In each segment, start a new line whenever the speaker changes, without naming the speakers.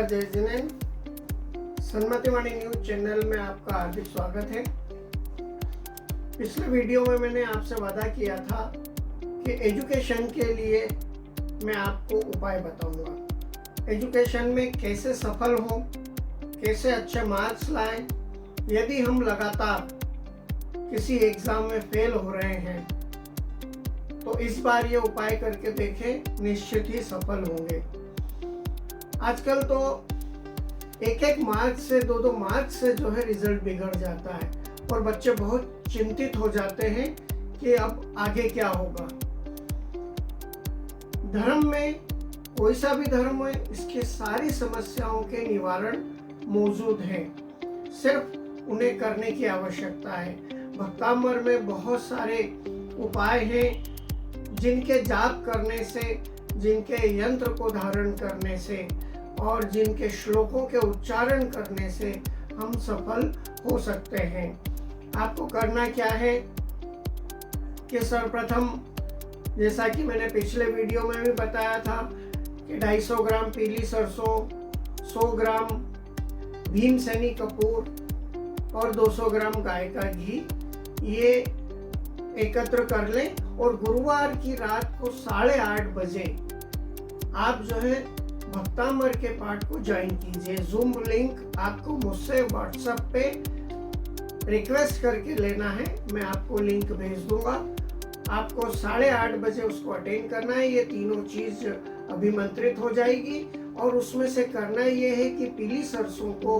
नमस्कार, जय जिनेन। सन्मतिवाणी news channel में आपका हार्दिक स्वागत है। पिछले वीडियो में मैंने आपसे वादा किया था कि एजुकेशन के लिए मैं आपको उपाय बताऊंगा। एजुकेशन में कैसे सफल हों, कैसे अच्छे मार्क्स लाएं। यदि हम लगातार किसी एग्ज़ाम में फेल हो रहे हैं तो इस बार ये उपाय करके देखें, निश्चित ही सफल होंगे। आजकल तो एक मार्क्स से दो मार्क्स से जो है रिजल्ट बिगड़ जाता है और बच्चे बहुत चिंतित हो जाते हैं कि अब आगे क्या होगा। धर्म में कोई सा भी धर्म है, इसकी सारी समस्याओं के निवारण मौजूद हैं, सिर्फ उन्हें करने की आवश्यकता है। भक्तामृत में बहुत सारे उपाय हैं जिनके जाप करने से, जिनके यंत्र को धारण करने से और जिनके श्लोकों के उच्चारण करने से हम सफल हो सकते हैं। आपको करना क्या है कि सर्वप्रथम, जैसा कि मैंने पिछले वीडियो में भी बताया था कि 250 ग्राम पीली सरसों, 100 ग्राम भीमसेनी कपूर और 200 ग्राम गाय का घी ये एकत्र कर लें और गुरुवार की रात को 8:30 बजे आप जो है भक्तामृत के पाठ को ज्वाइन कीजिए। जूम लिंक आपको मुझसे व्हाट्सएप पे रिक्वेस्ट करके लेना है, मैं आपको लिंक भेज दूंगा। आपको 8:30 बजे उसको अटेंड करना है। ये तीनों चीज अभिमंत्रित हो जाएगी और उसमें से करना ये है कि पीली सरसों को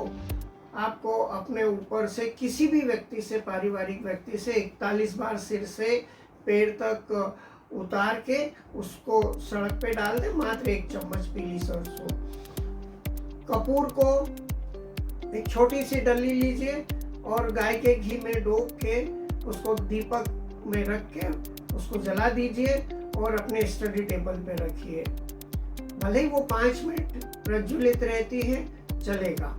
आपको अपने ऊपर से किसी भी व्यक्ति से, पारिवारिक व्यक्ति से 41 बार सिर से पैर तक उतार के उसको सड़क पे डाल दें। मात्र 1 चम्मच पीली सरसों। कपूर को एक छोटी सी डली लीजिए और गाय के घी में डूब के उसको दीपक में रख के उसको जला दीजिए और अपने स्टडी टेबल पे रखिए। भले ही वो 5 मिनट प्रज्वलित रहती है, चलेगा।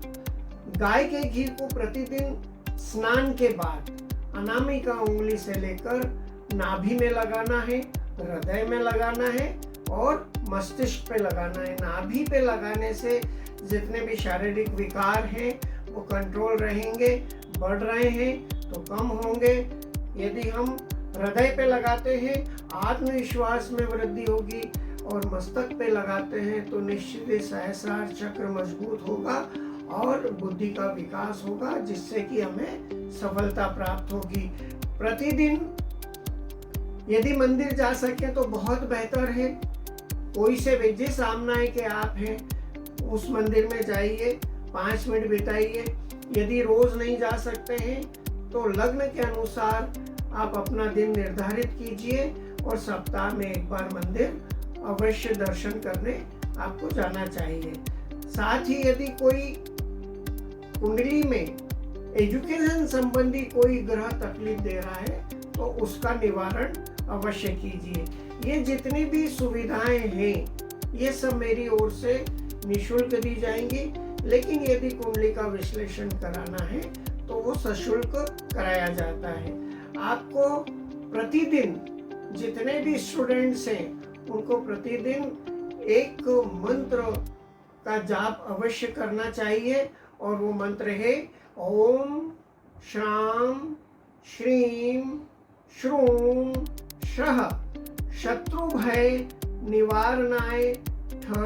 गाय के घी को प्रतिदिन स्नान के बाद अनामिका उंगली से लेकर नाभि में लगाना है, हृदय में लगाना है और मस्तिष्क पे लगाना है। नाभि पे लगाने से जितने भी शारीरिक विकार हैं वो कंट्रोल रहेंगे, बढ़ रहे हैं तो कम होंगे। यदि हम हृदय पे लगाते हैं आत्मविश्वास में वृद्धि होगी और मस्तक पे लगाते हैं तो निश्चित ही सहस्रार चक्र मजबूत होगा और बुद्धि का विकास होगा, जिससे कि हमें सफलता प्राप्त होगी। प्रतिदिन यदि मंदिर जा सके तो बहुत बेहतर है। कोई से भी, जिस सामने के आप हैं उस मंदिर में जाइए, 5 मिनट बिताइए। यदि रोज नहीं जा सकते हैं तो लग्न के अनुसार आप अपना दिन निर्धारित कीजिए और सप्ताह में 1 बार मंदिर अवश्य दर्शन करने आपको जाना चाहिए। साथ ही यदि कोई कुंडली में एजुकेशन संबंधी कोई ग्रह तकलीफ दे रहा है तो उसका निवारण अवश्य कीजिए। ये जितनी भी सुविधाएं हैं ये सब मेरी ओर से निःशुल्क दी जाएंगी, लेकिन यदि कुंडली का विश्लेषण कराना है तो वो सशुल्क कराया जाता है। आपको प्रतिदिन, जितने भी स्टूडेंट्स हैं उनको प्रतिदिन एक मंत्र का जाप अवश्य करना चाहिए और वो मंत्र है ओम शाम श्रीम श्रूम शः शत्रु भय निवारणाय ठ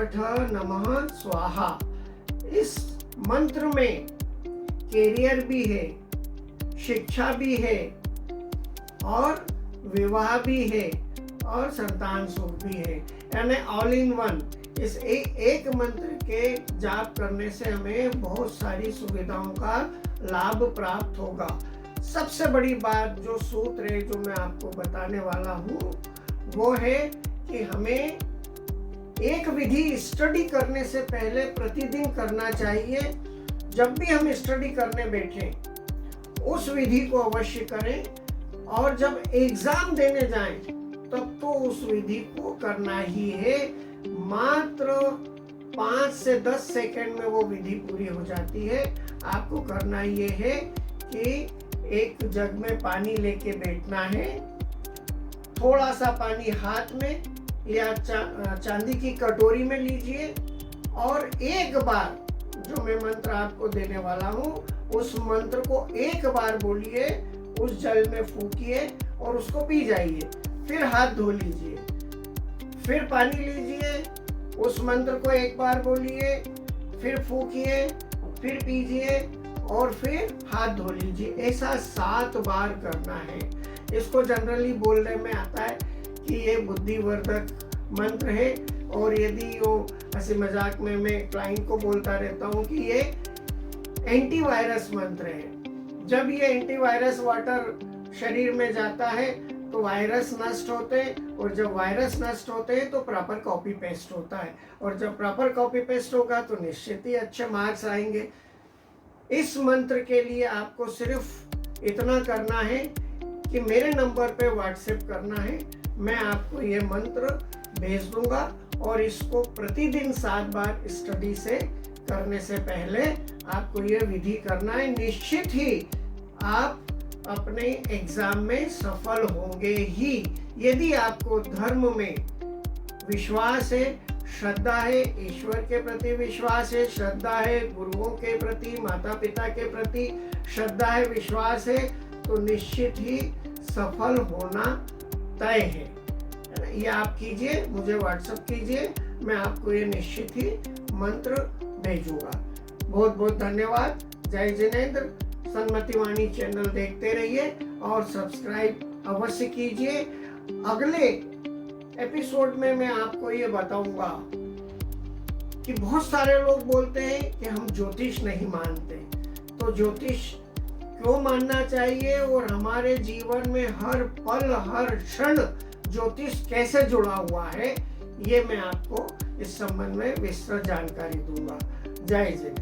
नमः स्वाहा। इस मंत्र में कैरियर भी है, शिक्षा भी है और विवाह भी है और संतान सुख भी है, यानी ऑल इन वन। इस एक मंत्र के जाप करने से हमें बहुत सारी सुविधाओं का लाभ प्राप्त होगा। सबसे बड़ी बात, जो सूत्र है जो मैं आपको बताने वाला हूँ, वो है कि हमें एक विधि स्टडी करने से पहले प्रतिदिन करना चाहिए। जब भी हम स्टडी करने बैठें उस विधि को अवश्य करें और जब एग्जाम देने जाएं तब तो उस विधि को करना ही है। मात्र 5 से 10 सेकंड में वो विधि पूरी हो जाती है। आपको करना ये है कि एक जग में पानी लेके बैठना है, थोड़ा सा पानी हाथ में या चांदी की कटोरी में लीजिए और एक बार जो मैं मंत्र आपको देने वाला हूँ, उस मंत्र को एक बार बोलिए, उस जल में फूकिए और उसको पी जाइए। फिर हाथ धो लीजिए, फिर पानी लीजिए, उस मंत्र को एक बार बोलिए, फिर फूकिए, फिर पीजिए और फिर हाथ धो लीजिए। ऐसा 7 बार करना है। इसको जनरली बोलने में आता है कि ये बुद्धिवर्धक मंत्र है, और यदि वो हंसी मजाक में मैं क्लाइंट को बोलता रहता हूँ कि ये एंटीवायरस मंत्र है। जब ये एंटीवायरस वाटर शरीर में जाता है तो वायरस नष्ट होते हैं, और जब वायरस नष्ट होते हैं तो प्रॉपर कॉपी पेस्ट होता है, और जब प्रॉपर कॉपी पेस्ट होगा तो निश्चित ही अच्छे मार्क्स आएंगे। इस मंत्र के लिए आपको सिर्फ इतना करना है कि मेरे नंबर पे व्हाट्सएप करना है, मैं आपको ये मंत्र भेज दूंगा, और इसको प्रतिदिन 7 बार स्टडी से करने से पहले आपको ये विधि करना है। निश्चित ही आप अपने एग्जाम में सफल होंगे ही। यदि आपको धर्म में विश्वास है, श्रद्धा है, ईश्वर के प्रति विश्वास है, श्रद्धा है, गुरुओं के प्रति, माता पिता के प्रति श्रद्धा है, विश्वास है, तो निश्चित ही सफल होना तय है। ये आप कीजिए, मुझे व्हाट्सएप कीजिए, मैं आपको ये निश्चित ही मंत्र भेजूंगा। बहुत बहुत धन्यवाद। जय जिनेंद्र। सन्मति वाणी चैनल देखते रहिए और सब्सक्राइब अवश्य कीजिए। अगले एपिसोड में मैं आपको ये बताऊंगा कि बहुत सारे लोग बोलते हैं कि हम ज्योतिष नहीं मानते, तो ज्योतिष क्यों मानना चाहिए, और हमारे जीवन में हर पल हर क्षण ज्योतिष कैसे जुड़ा हुआ है, ये मैं आपको इस संबंध में विस्तृत जानकारी दूंगा। जय जिनेंद्र।